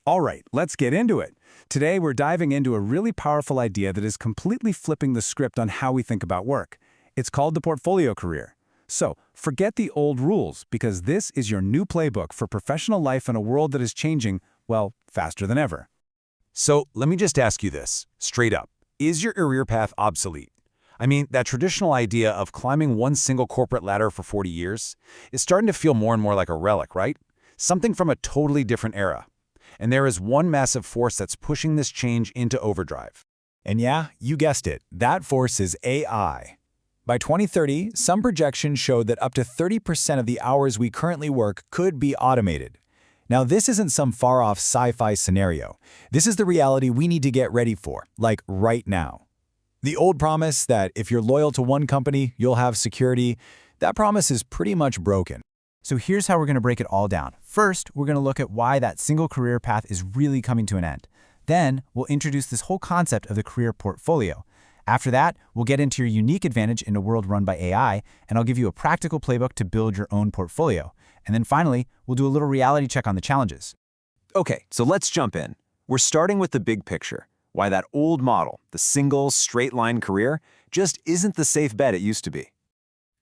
All right, let's get into it. Today, we're diving into a really powerful idea that is completely flipping the script on how we think about work. It's called the portfolio career. So, forget the old rules, because this is your new playbook for professional life in a world that is changing, well, faster than ever. So let me just ask you this, straight up. Is your career path obsolete? I mean, that traditional idea of climbing one single corporate ladder for 40 years is starting to feel more and more like a relic, right? Something from a totally different era. And there is one massive force that's pushing this change into overdrive. And yeah, you guessed it, that force is AI. By 2030, some projections showed that up to 30% of the hours we currently work could be automated. Now, this isn't some far-off sci-fi scenario. This is the reality we need to get ready for, like right now. The old promise that if you're loyal to one company, you'll have security, that promise is pretty much broken. So here's how we're going to break it all down. First, we're going to look at why that single career path is really coming to an end. Then, we'll introduce this whole concept of the career portfolio. After that, we'll get into your unique advantage in a world run by AI, and I'll give you a practical playbook to build your own portfolio. And then finally, we'll do a little reality check on the challenges. Okay, so let's jump in. We're starting with the big picture. Why that old model, the single, straight-line career, just isn't the safe bet it used to be.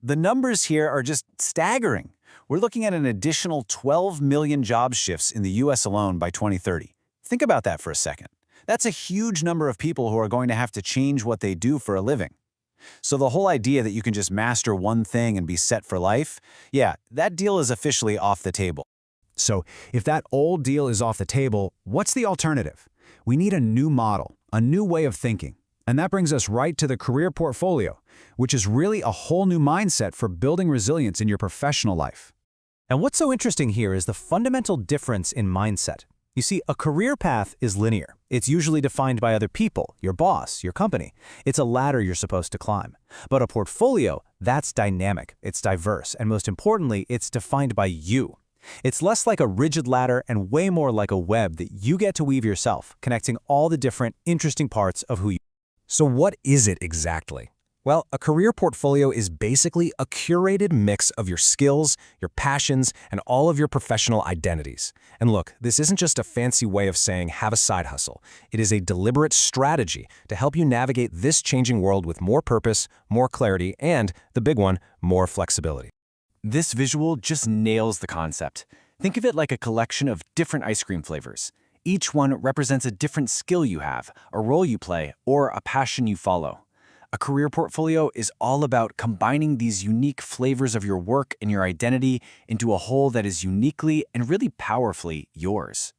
The numbers here are just staggering. We're looking at an additional 12 million job shifts in the US alone by 2030. Think about that for a second. That's a huge number of people who are going to have to change what they do for a living. So the whole idea that you can just master one thing and be set for life, yeah, that deal is officially off the table. So if that old deal is off the table, what's the alternative? We need a new model, a new way of thinking. And that brings us right to the career portfolio, which is really a whole new mindset for building resilience in your professional life. And what's so interesting here is the fundamental difference in mindset. You see, a career path is linear. It's usually defined by other people, your boss, your company. It's a ladder you're supposed to climb. But a portfolio, that's dynamic, it's diverse, and most importantly, it's defined by you. It's less like a rigid ladder and way more like a web that you get to weave yourself, connecting all the different, interesting parts of who you are. So what is it exactly? Well, a career portfolio is basically a curated mix of your skills, your passions, and all of your professional identities. And look, this isn't just a fancy way of saying have a side hustle. It is a deliberate strategy to help you navigate this changing world with more purpose, more clarity, and, the big one, more flexibility. This visual just nails the concept. Think of it like a collection of different ice cream flavors. Each one represents a different skill you have, a role you play, or a passion you follow. A career portfolio is all about combining these unique flavors of your work and your identity into a whole that is uniquely and really powerfully yours.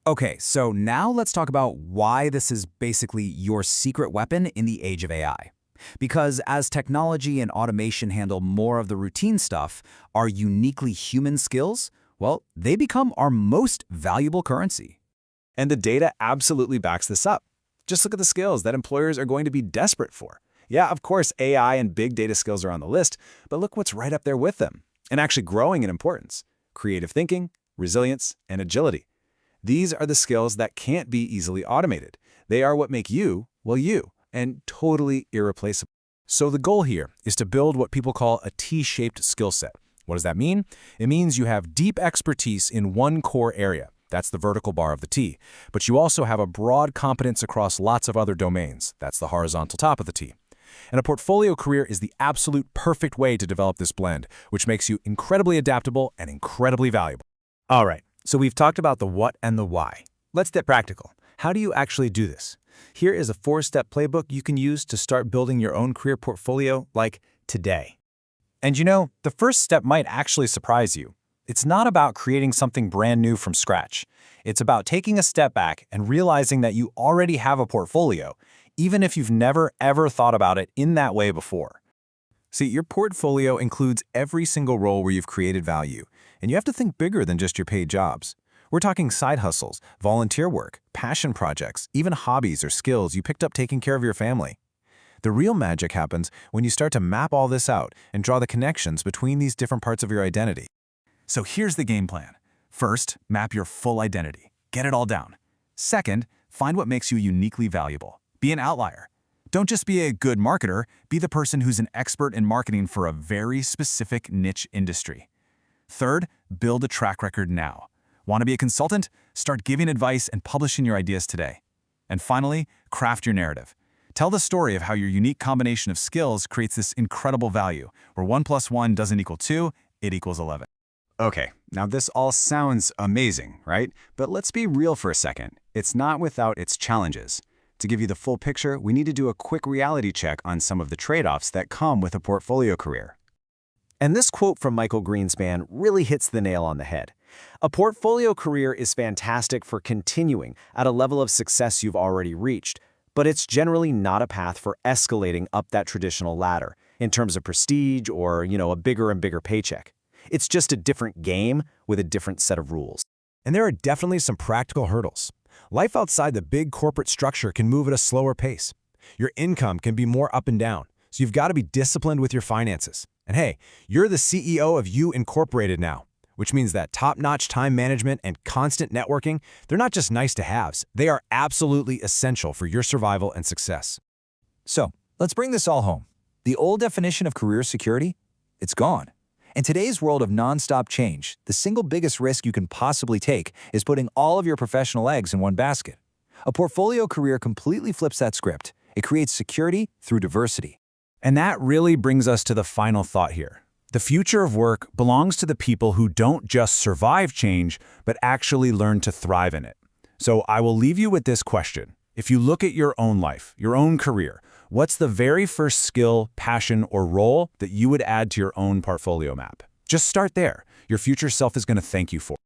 Okay, so now let's talk about why this is basically your secret weapon in the age of AI. Because as technology and automation handle more of the routine stuff, our uniquely human skills, well, they become our most valuable currency. And the data absolutely backs this up. Just look at the skills that employers are going to be desperate for. Yeah, of course, AI and big data skills are on the list, but look what's right up there with them, and actually growing in importance: creative thinking, resilience, and agility. These are the skills that can't be easily automated. They are what make you, well, you, and totally irreplaceable. So the goal here is to build what people call a T-shaped skill set. What does that mean? It means you have deep expertise in one core area. That's the vertical bar of the T. But you also have a broad competence across lots of other domains. That's the horizontal top of the T. And a portfolio career is the absolute perfect way to develop this blend, which makes you incredibly adaptable and incredibly valuable. All right, so we've talked about the what and the why. Let's get practical. How do you actually do this? Here is a 4-step playbook you can use to start building your own career portfolio, like today. And you know, the first step might actually surprise you. It's not about creating something brand new from scratch. It's about taking a step back and realizing that you already have a portfolio, even if you've never ever thought about it in that way before. See, your portfolio includes every single role where you've created value, and you have to think bigger than just your paid jobs. We're talking side hustles, volunteer work, passion projects, even hobbies or skills you picked up taking care of your family. The real magic happens when you start to map all this out and draw the connections between these different parts of your identity. So here's the game plan. First, map your full identity. Get it all down. Second, find what makes you uniquely valuable. Be an outlier. Don't just be a good marketer, be the person who's an expert in marketing for a very specific niche industry. Third, build a track record now. Want to be a consultant? Start giving advice and publishing your ideas today. And finally, craft your narrative. Tell the story of how your unique combination of skills creates this incredible value, where 1 + 1 doesn't equal 2, it equals 11. Okay, now this all sounds amazing, right? But let's be real for a second. It's not without its challenges. To give you the full picture, we need to do a quick reality check on some of the trade-offs that come with a portfolio career. And this quote from Michael Greenspan really hits the nail on the head. A portfolio career is fantastic for continuing at a level of success you've already reached, but it's generally not a path for escalating up that traditional ladder in terms of prestige or, a bigger and bigger paycheck. It's just a different game with a different set of rules. And there are definitely some practical hurdles. Life outside the big corporate structure can move at a slower pace. Your income can be more up and down, so you've got to be disciplined with your finances. And hey, you're the CEO of You Incorporated now, which means that top-notch time management and constant networking, they're not just nice-to-haves. They are absolutely essential for your survival and success. So, let's bring this all home. The old definition of career security? It's gone. In today's world of nonstop change, the single biggest risk you can possibly take is putting all of your professional eggs in one basket. A portfolio career completely flips that script. It creates security through diversity. And that really brings us to the final thought here. The future of work belongs to the people who don't just survive change, but actually learn to thrive in it. So I will leave you with this question. If you look at your own life, your own career, what's the very first skill, passion, or role that you would add to your own portfolio map? Just start there. Your future self is going to thank you for it.